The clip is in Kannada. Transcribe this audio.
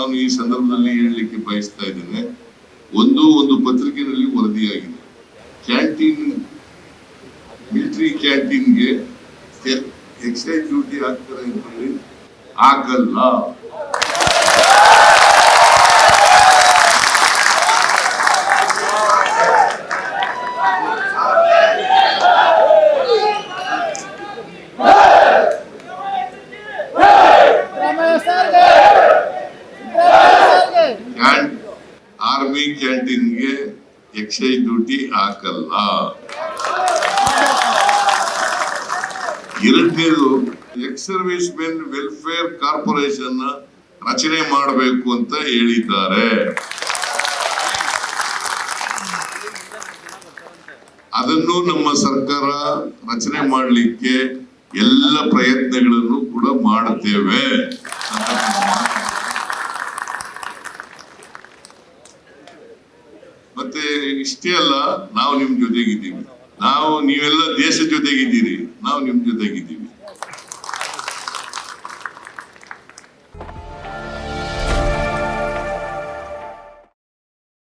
ನಾನು ಈ ಸಂದರ್ಭದಲ್ಲಿ ಹೇಳಲಿಕ್ಕೆ ಬಯಸ್ತಾ ಇದ್ದೇನೆ. ಒಂದು ಪತ್ರಿಕೆಯಲ್ಲಿ ವರದಿಯಾಗಿದೆ, ಕ್ಯಾಂಟೀನ್, ಮಿಲಿಟರಿ ಕ್ಯಾಂಟೀನ್ಗೆ ಎಕ್ಸೈಸ್ ಡ್ಯೂಟಿ ಹಾಕ್ತಾರೆ ಅಂತ ಹೇಳಿ ಹಾಕಲ್ಲ. ಆರ್ಮಿ ಕ್ಯಾಂಟೀನ್ಗೆ ಎಕ್ಸೈಸ್ ಡ್ಯೂಟಿ ಹಾಕಲ್ಲ. ಎರಡನೇದು, ex service men welfare corporation ರಚನೆ ಮಾಡಬೇಕು ಅಂತ ಹೇಳಿದ್ದಾರೆ. ಅದನ್ನು ನಮ್ಮ ಸರ್ಕಾರ ರಚನೆ ಮಾಡಲಿಕ್ಕೆ ಎಲ್ಲ ಪ್ರಯತ್ನಗಳನ್ನು ಕೂಡ ಮಾಡುತ್ತೇವೆ. ಮತ್ತೆ ಇಷ್ಟೇ ಅಲ್ಲ, ನಾವು ನಿಮ್ ಜೊತೆಗಿದ್ದೀವಿ. ನೀವೆಲ್ಲ ದೇಶ ಜೊತೆಗಿದ್ದೀರಿ, ನಾವು ನಿಮ್ ಜೊತೆಗಿದ್ದೀವಿ.